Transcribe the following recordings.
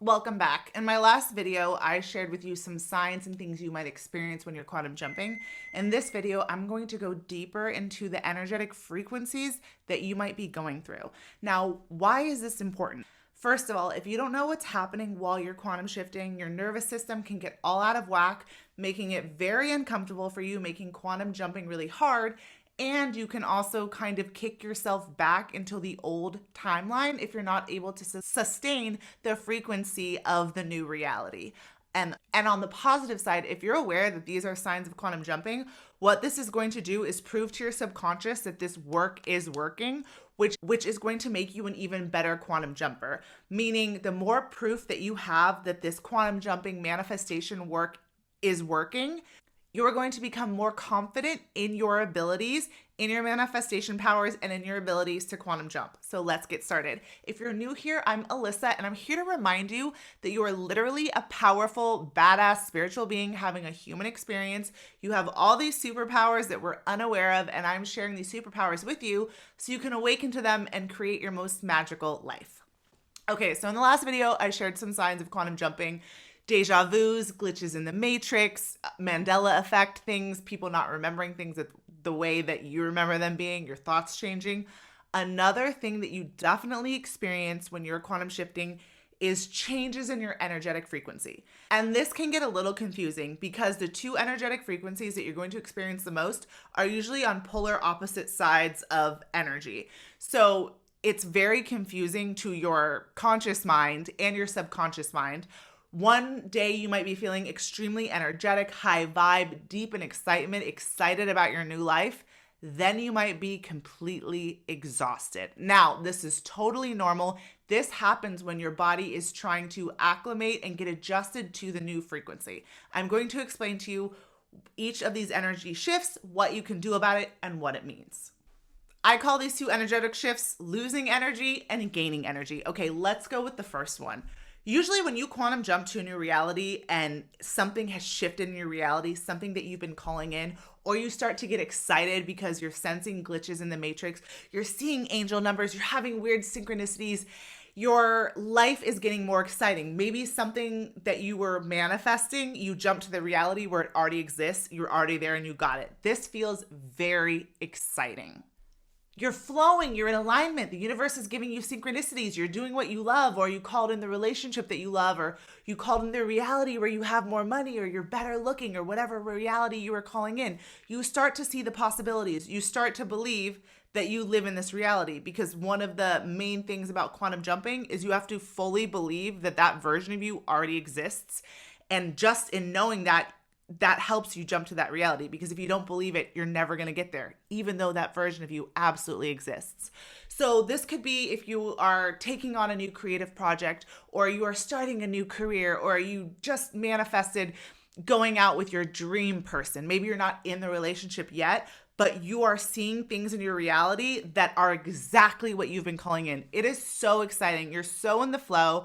Welcome back. In my last video, I shared with you some signs and things you might experience when you're quantum jumping. In this video, I'm going to go deeper into the energetic frequencies that you might be going through. Now, why is this important? First of all, if you don't know what's happening while you're quantum shifting, your nervous system can get all out of whack, making it very uncomfortable for you, making quantum jumping really hard. And you can also kind of kick yourself back into the old timeline if you're not able to sustain the frequency of the new reality. And on the positive side, if you're aware that these are signs of quantum jumping, what this is going to do is prove to your subconscious that this work is working, which is going to make you an even better quantum jumper. Meaning the more proof that you have that this quantum jumping manifestation work is working, you are going to become more confident in your abilities, in your manifestation powers, and in your abilities to quantum jump. So let's get started. If you're new here, I'm Alyssa, and I'm here to remind you that you are literally a powerful, badass spiritual being having a human experience. You have all these superpowers that we're unaware of, and I'm sharing these superpowers with you so you can awaken to them and create your most magical life. Okay, so in the last video, I shared some signs of quantum jumping. Deja vus, glitches in the matrix, Mandela effect things, people not remembering things the way that you remember them being, your thoughts changing. Another thing that you definitely experience when you're quantum shifting is changes in your energetic frequency. And this can get a little confusing because the two energetic frequencies that you're going to experience the most are usually on polar opposite sides of energy. So it's very confusing to your conscious mind and your subconscious mind. One day you might be feeling extremely energetic, high vibe, deep in excitement, excited about your new life. Then you might be completely exhausted. Now, this is totally normal. This happens when your body is trying to acclimate and get adjusted to the new frequency. I'm going to explain to you each of these energy shifts, what you can do about it, and what it means. I call these two energetic shifts losing energy and gaining energy. Okay, let's go with the first one. Usually when you quantum jump to a new reality and something has shifted in your reality, something that you've been calling in, or you start to get excited because you're sensing glitches in the matrix, you're seeing angel numbers, you're having weird synchronicities, your life is getting more exciting. Maybe something that you were manifesting, you jump to the reality where it already exists, you're already there and you got it. This feels very exciting. You're flowing, you're in alignment. The universe is giving you synchronicities. You're doing what you love, or you called in the relationship that you love, or you called in the reality where you have more money, or you're better looking, or whatever reality you are calling in. You start to see the possibilities. You start to believe that you live in this reality, because one of the main things about quantum jumping is you have to fully believe that that version of you already exists. And just in knowing that, that helps you jump to that reality, because if you don't believe it, you're never going to get there, even though that version of you absolutely exists. So this could be if you are taking on a new creative project, or you are starting a new career, or you just manifested going out with your dream person. Maybe you're not in the relationship yet, but you are seeing things in your reality that are exactly what you've been calling in. It is so exciting. You're so in the flow.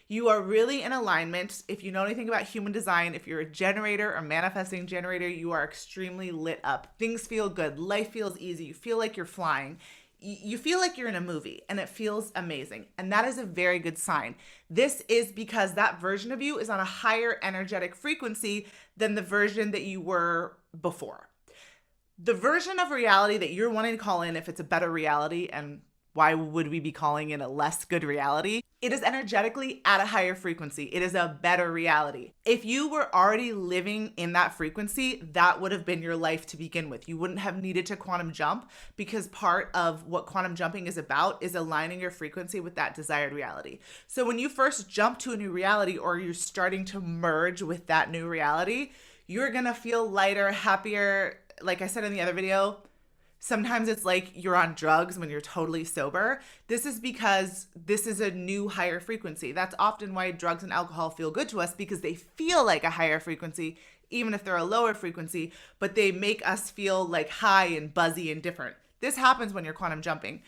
You are really in alignment. If you know anything about human design, if you're a generator or manifesting generator, you are extremely lit up. Things feel good. Life feels easy. You feel like you're flying. You feel like you're in a movie, and it feels amazing. And that is a very good sign. This is because that version of you is on a higher energetic frequency than the version that you were before. The version of reality that you're wanting to call in, if it's a better reality, and why would we be calling in a less good reality? It is energetically at a higher frequency. It is a better reality. If you were already living in that frequency, that would have been your life to begin with. You wouldn't have needed to quantum jump, because part of what quantum jumping is about is aligning your frequency with that desired reality. So when you first jump to a new reality, or you're starting to merge with that new reality, you're gonna feel lighter, happier. Like I said in the other video, sometimes it's like you're on drugs when you're totally sober. This is because this is a new higher frequency. That's often why drugs and alcohol feel good to us, because they feel like a higher frequency, even if they're a lower frequency, but they make us feel like high and buzzy and different. This happens when you're quantum jumping.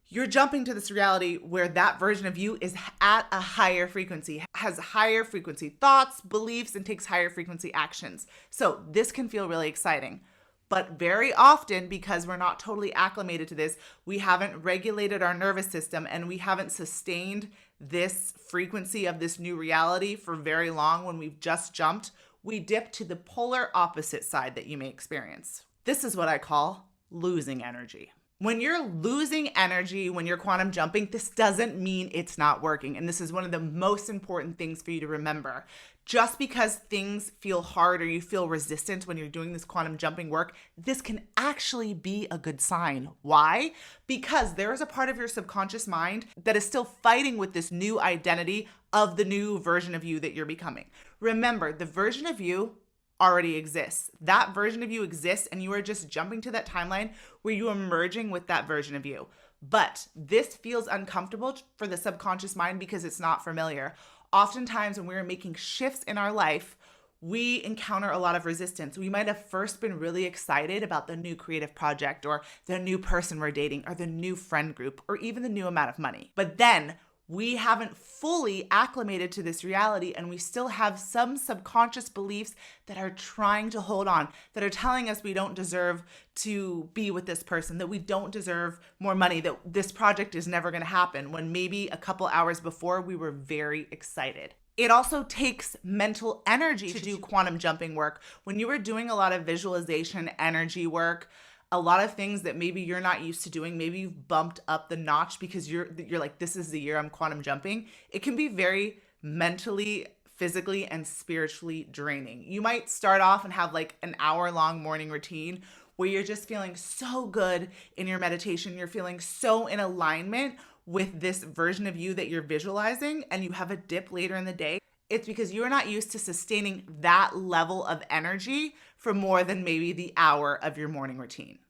You're jumping to this reality where that version of you is at a higher frequency, has higher frequency thoughts, beliefs, and takes higher frequency actions. So this can feel really exciting. But very often, because we're not totally acclimated to this, we haven't regulated our nervous system and we haven't sustained this frequency of this new reality for very long when we've just jumped, we dip to the polar opposite side that you may experience. This is what I call losing energy. When you're losing energy, when you're quantum jumping, this doesn't mean it's not working. And this is one of the most important things for you to remember. Just because things feel hard or you feel resistant when you're doing this quantum jumping work, this can actually be a good sign. Why? Because there is a part of your subconscious mind that is still fighting with this new identity of the new version of you that you're becoming. Remember, the version of you already exists. That version of you exists, and you are just jumping to that timeline where you are merging with that version of you. But this feels uncomfortable for the subconscious mind because it's not familiar. Oftentimes when we're making shifts in our life, we encounter a lot of resistance. We might have first been really excited about the new creative project or the new person we're dating or the new friend group or even the new amount of money. But then we haven't fully acclimated to this reality, and we still have some subconscious beliefs that are trying to hold on, that are telling us we don't deserve to be with this person, that we don't deserve more money, that this project is never going to happen, when maybe a couple hours before we were very excited. It also takes mental energy to do quantum jumping work. When you are doing a lot of visualization, energy work, a lot of things that maybe you're not used to doing, maybe you've bumped up the notch because you're like, this is the year I'm quantum jumping. It can be very mentally, physically, and spiritually draining. You might start off and have like an hour-long morning routine where you're just feeling so good in your meditation. You're feeling so in alignment with this version of you that you're visualizing, and you have a dip later in the day. It's because you're not used to sustaining that level of energy for more than maybe the hour of your morning routine.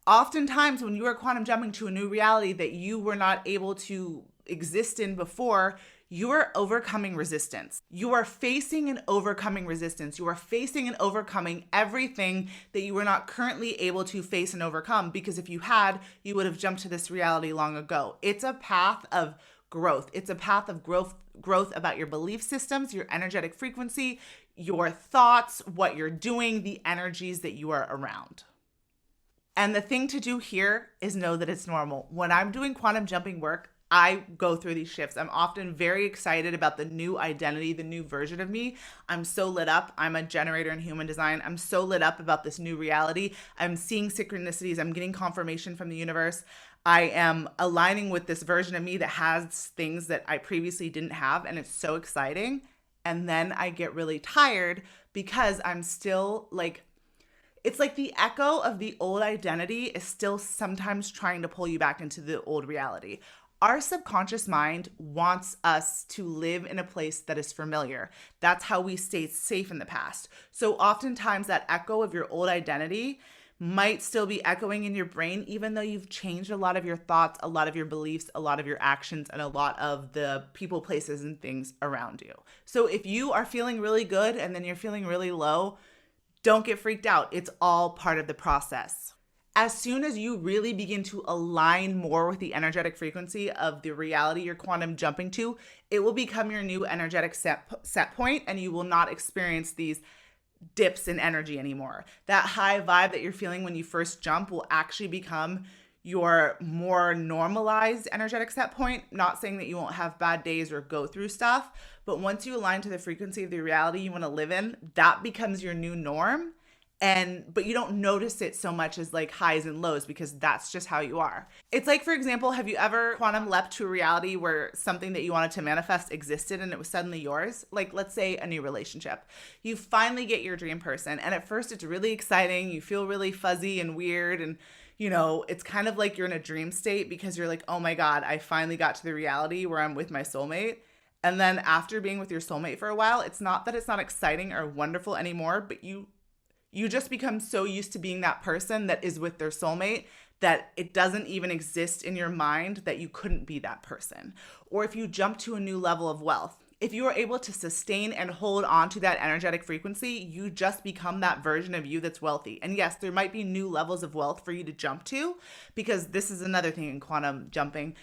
Oftentimes, when you are quantum jumping to a new reality that you were not able to exist in before, you are overcoming resistance. You are facing and overcoming resistance. You are facing and overcoming everything that you were not currently able to face and overcome, because if you had, you would have jumped to this reality long ago. It's a path of growth. It's a path of growth about your belief systems, your energetic frequency, your thoughts, what you're doing, the energies that you are around. And the thing to do here is know that it's normal. When I'm doing quantum jumping work, I go through these shifts. I'm often very excited about the new identity, the new version of me. I'm so lit up. I'm a generator in human design. I'm so lit up about this new reality. I'm seeing synchronicities. I'm getting confirmation from the universe. I am aligning with this version of me that has things that I previously didn't have, and it's so exciting. And then I get really tired because I'm still like, it's like the echo of the old identity is still sometimes trying to pull you back into the old reality. Our subconscious mind wants us to live in a place that is familiar. That's how we stayed safe in the past. So oftentimes that echo of your old identity might still be echoing in your brain, even though you've changed a lot of your thoughts, a lot of your beliefs, a lot of your actions, and a lot of the people, places, and things around you. So if you are feeling really good and then you're feeling really low, don't get freaked out. It's all part of the process. As soon as you really begin to align more with the energetic frequency of the reality you're quantum jumping to, it will become your new energetic set point, and you will not experience these dips in energy anymore. That high vibe that you're feeling when you first jump will actually become your more normalized energetic set point. Not saying that you won't have bad days or go through stuff, but once you align to the frequency of the reality you want to live in, that becomes your new norm. But you don't notice it so much as like highs and lows, because that's just how you are. It's like, for example, have you ever quantum leapt to a reality where something that you wanted to manifest existed and it was suddenly yours? Like, let's say a new relationship. You finally get your dream person, and at first it's really exciting. You feel really fuzzy and weird, and it's kind of like you're in a dream state because you're like, oh my God, I finally got to the reality where I'm with my soulmate. And then after being with your soulmate for a while, it's not that it's not exciting or wonderful anymore, but you just become so used to being that person that is with their soulmate that it doesn't even exist in your mind that you couldn't be that person. Or if you jump to a new level of wealth, if you are able to sustain and hold on to that energetic frequency, you just become that version of you that's wealthy. And yes, there might be new levels of wealth for you to jump to, because this is another thing in quantum jumping.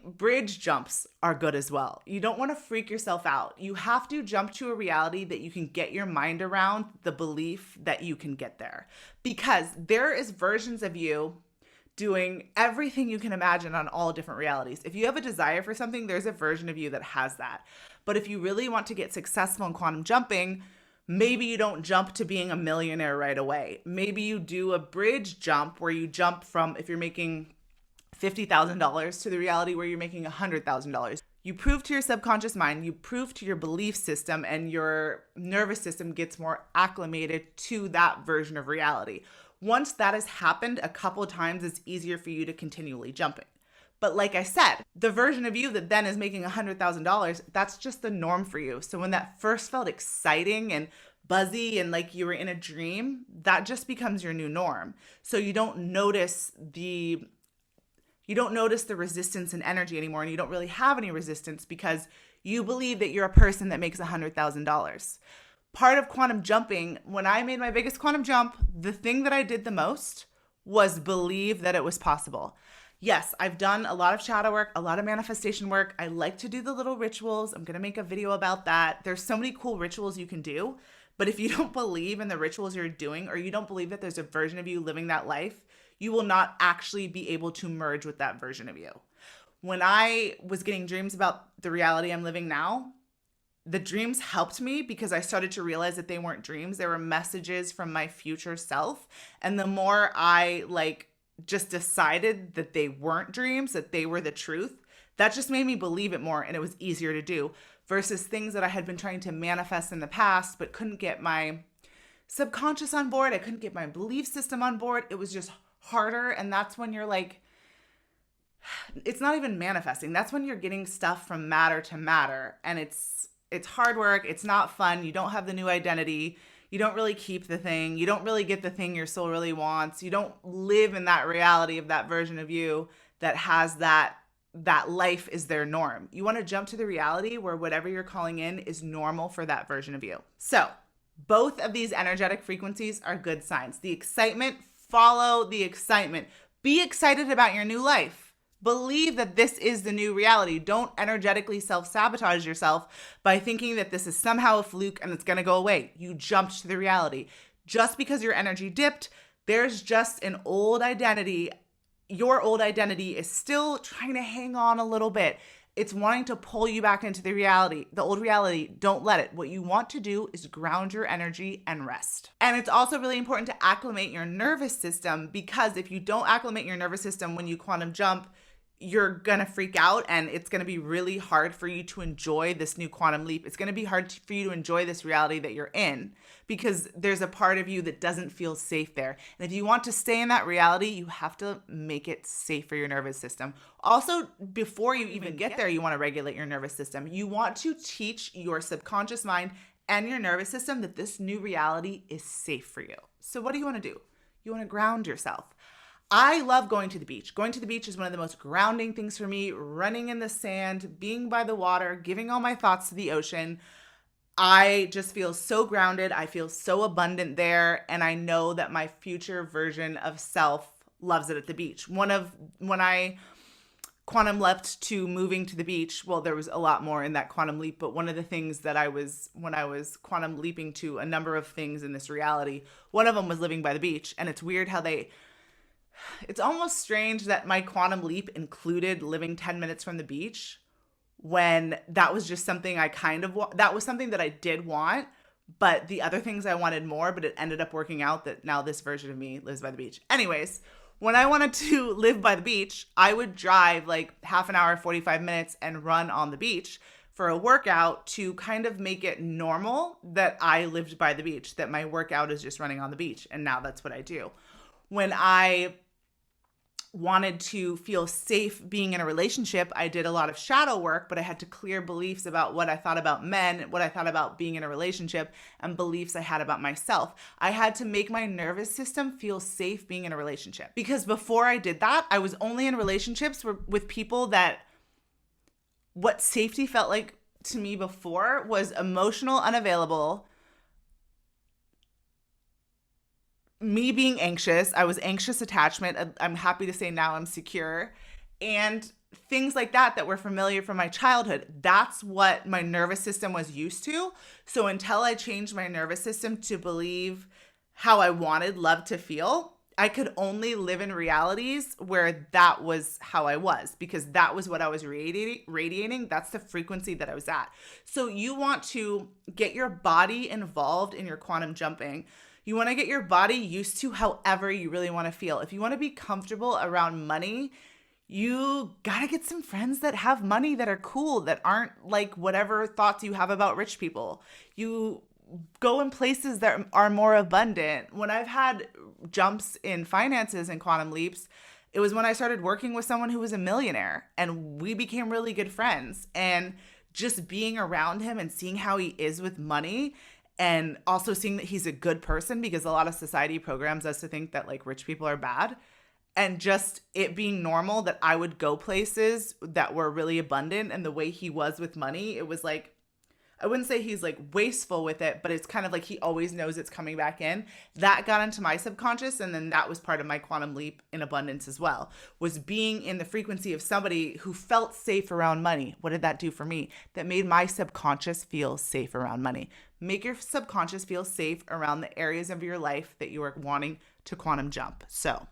Bridge jumps are good as well. You don't want to freak yourself out. You have to jump to a reality that you can get your mind around the belief that you can get there. Because there is versions of you doing everything you can imagine on all different realities. If you have a desire for something, there's a version of you that has that. But if you really want to get successful in quantum jumping, maybe you don't jump to being a millionaire right away. Maybe you do a bridge jump where you jump from, if you're making $50,000 to the reality where you're making $100,000. You prove to your subconscious mind, you prove to your belief system, and your nervous system gets more acclimated to that version of reality. Once that has happened a couple of times, it's easier for you to continually jumping. But like I said, the version of you that then is making $100,000, that's just the norm for you. So when that first felt exciting and buzzy and like you were in a dream, that just becomes your new norm. So you don't notice the resistance and energy anymore, and you don't really have any resistance because you believe that you're a person that makes $100,000. Part of quantum jumping, when I made my biggest quantum jump, the thing that I did the most was believe that it was possible. Yes, I've done a lot of shadow work, a lot of manifestation work. I like to do the little rituals. I'm going to make a video about that. There's so many cool rituals you can do. But if you don't believe in the rituals you're doing, or you don't believe that there's a version of you living that life, you will not actually be able to merge with that version of you. When I was getting dreams about the reality I'm living now, the dreams helped me because I started to realize that they weren't dreams. They were messages from my future self. And the more I just decided that they weren't dreams, that they were the truth, that just made me believe it more, and it was easier to do versus things that I had been trying to manifest in the past but couldn't get my subconscious on board. I couldn't get my belief system on board. It was just harder. And that's when you're like, it's not even manifesting. That's when you're getting stuff from matter to matter. And it's hard work. It's not fun. You don't have the new identity. You don't really keep the thing. You don't really get the thing your soul really wants. You don't live in that reality of that version of you that has that life is their norm. You want to jump to the reality where whatever you're calling in is normal for that version of you. So both of these energetic frequencies are good signs. The excitement, follow the excitement. Be excited about your new life. Believe that this is the new reality. Don't energetically self-sabotage yourself by thinking that this is somehow a fluke and it's going to go away. You jumped to the reality. Just because your energy dipped, there's just an old identity. Your old identity is still trying to hang on a little bit. It's wanting to pull you back into the reality, the old reality. Don't let it. What you want to do is ground your energy and rest. And it's also really important to acclimate your nervous system, because if you don't acclimate your nervous system when you quantum jump, you're going to freak out, and it's going to be really hard for you to enjoy this new quantum leap. It's going to be hard for you to enjoy this reality that you're in because there's a part of you that doesn't feel safe there. And if you want to stay in that reality, you have to make it safe for your nervous system. Also, before you even get there, you want to regulate your nervous system. You want to teach your subconscious mind and your nervous system that this new reality is safe for you. So what do you want to do? You want to ground yourself. I love going to the beach. Going to the beach is one of the most grounding things for me. Running in the sand, being by the water, giving all my thoughts to the ocean. I just feel so grounded. I feel so abundant there. And I know that my future version of self loves it at the beach. When I quantum leapt to moving to the beach, well, there was a lot more in that quantum leap, but one of the things that when I was quantum leaping to a number of things in this reality, one of them was living by the beach. And it's weird how it's almost strange that my quantum leap included living 10 minutes from the beach when that was just something that was something that I did want, but the other things I wanted more, but it ended up working out that now this version of me lives by the beach. Anyways, when I wanted to live by the beach, I would drive like half an hour, 45 minutes and run on the beach for a workout to kind of make it normal that I lived by the beach, that my workout is just running on the beach. And now that's what I do. When I wanted to feel safe being in a relationship, I did a lot of shadow work, but I had to clear beliefs about what I thought about men, what I thought about being in a relationship, and beliefs I had about myself. I had to make my nervous system feel safe being in a relationship. Because before I did that, I was only in relationships with people that what safety felt like to me before was emotional, unavailable, me being anxious. I was anxious attachment. I'm happy to say now I'm secure. And things like that were familiar from my childhood. That's what my nervous system was used to. So until I changed my nervous system to believe how I wanted love to feel, I could only live in realities where that was how I was, because that was what I was radiating. That's the frequency that I was at. So you want to get your body involved in your quantum jumping. You want to get your body used to however you really want to feel. If you want to be comfortable around money, you got to get some friends that have money, that are cool, that aren't like whatever thoughts you have about rich people. You go in places that are more abundant. When I've had jumps in finances and quantum leaps, it was when I started working with someone who was a millionaire, and we became really good friends. And just being around him and seeing how he is with money, and also seeing that he's a good person, because a lot of society programs us to think that like rich people are bad. And just it being normal that I would go places that were really abundant, and the way he was with money, it was like, I wouldn't say he's like wasteful with it, but it's kind of like he always knows it's coming back in. That got into my subconscious, and then that was part of my quantum leap in abundance as well, was being in the frequency of somebody who felt safe around money. What did that do for me? That made my subconscious feel safe around money. Make your subconscious feel safe around the areas of your life that you are wanting to quantum jump. So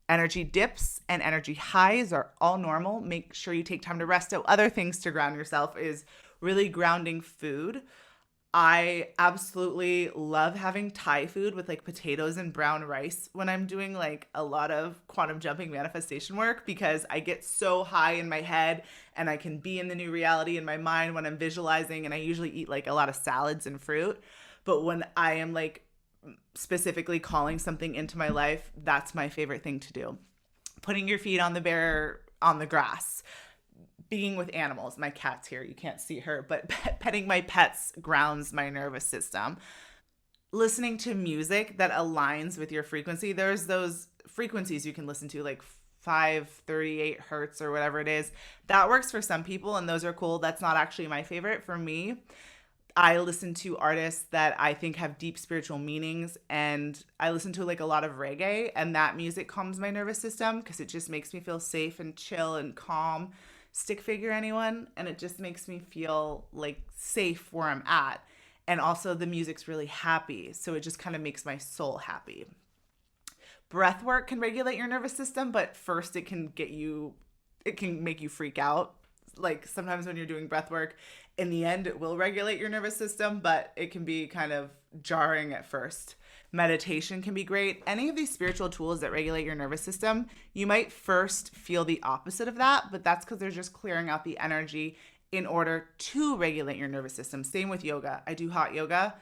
energy dips and energy highs are all normal. Make sure you take time to rest. So other things to ground yourself is really grounding food. I absolutely love having Thai food with like potatoes and brown rice when I'm doing like a lot of quantum jumping manifestation work, because I get so high in my head and I can be in the new reality in my mind when I'm visualizing. And I usually eat like a lot of salads and fruit. But when I am like specifically calling something into my life, that's my favorite thing to do. Putting your feet on the grass. Being with animals. My cat's here. You can't see her, but petting my pets grounds my nervous system. Listening to music that aligns with your frequency. There's those frequencies you can listen to, like 538 hertz or whatever it is. That works for some people, and those are cool. That's not actually my favorite. For me, I listen to artists that I think have deep spiritual meanings, and I listen to like a lot of reggae, and that music calms my nervous system because it just makes me feel safe and chill and calm. Stick figure anyone? And it just makes me feel like safe where I'm at. And also the music's really happy, so it just kind of makes my soul happy. Breath work can regulate your nervous system, but first it can make you freak out. Like sometimes when you're doing breath work, in the end it will regulate your nervous system, but it can be kind of jarring at first. Meditation can be great. Any of these spiritual tools that regulate your nervous system, you might first feel the opposite of that, but that's because they're just clearing out the energy in order to regulate your nervous system. Same with yoga. I do hot yoga.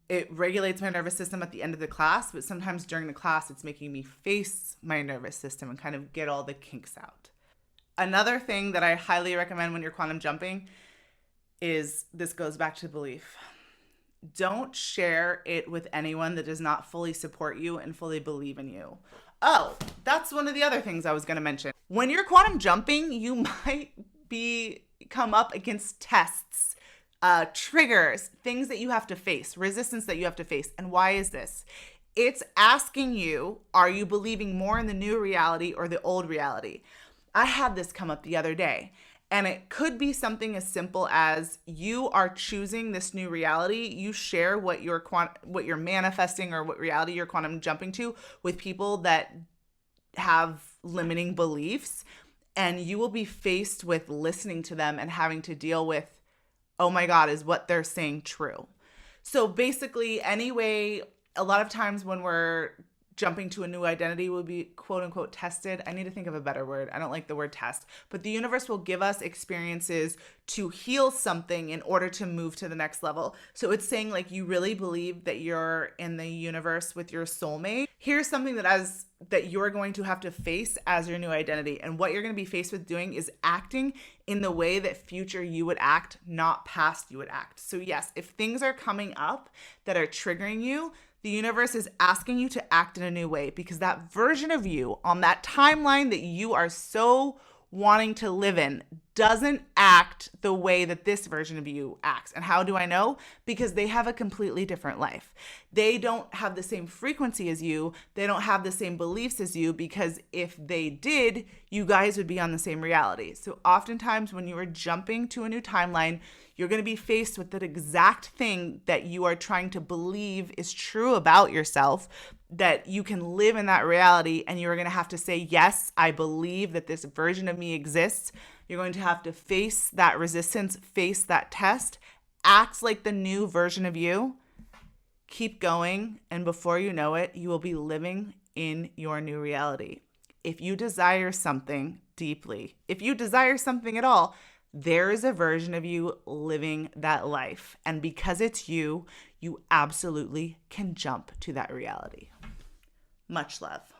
It regulates my nervous system at the end of the class, but sometimes during the class, it's making me face my nervous system and kind of get all the kinks out. Another thing that I highly recommend when you're quantum jumping is, this goes back to belief. Don't share it with anyone that does not fully support you and fully believe in you. Oh, that's one of the other things I was going to mention. When you're quantum jumping, you might come up against tests, triggers, things that you have to face, resistance that you have to face. And why is this? It's asking you, are you believing more in the new reality or the old reality? I had this come up the other day. And it could be something as simple as you are choosing this new reality. You share what you're manifesting or what reality you're quantum jumping to with people that have limiting beliefs. And you will be faced with listening to them and having to deal with, oh my God, is what they're saying true? So basically, anyway, a lot of times when we're jumping to a new identity will be quote unquote tested. I need to think of a better word. I don't like the word test, but the universe will give us experiences to heal something in order to move to the next level. So it's saying like, you really believe that you're in the universe with your soulmate. Here's something that you're going to have to face as your new identity. And what you're going to be faced with doing is acting in the way that future you would act, not past you would act. So yes, if things are coming up that are triggering you, the universe is asking you to act in a new way, because that version of you on that timeline that you are so wanting to live in doesn't act the way that this version of you acts. And how do I know? Because they have a completely different life. They don't have the same frequency as you. They don't have the same beliefs as you, because if they did, you guys would be on the same reality. So oftentimes when you are jumping to a new timeline, you're going to be faced with that exact thing that you are trying to believe is true about yourself, that you can live in that reality, and you're going to have to say, yes, I believe that this version of me exists. You're going to have to face that resistance, face that test, act like the new version of you, keep going, and before you know it, you will be living in your new reality. If you desire something deeply, if you desire something at all, there is a version of you living that life. And because it's you, you absolutely can jump to that reality. Much love.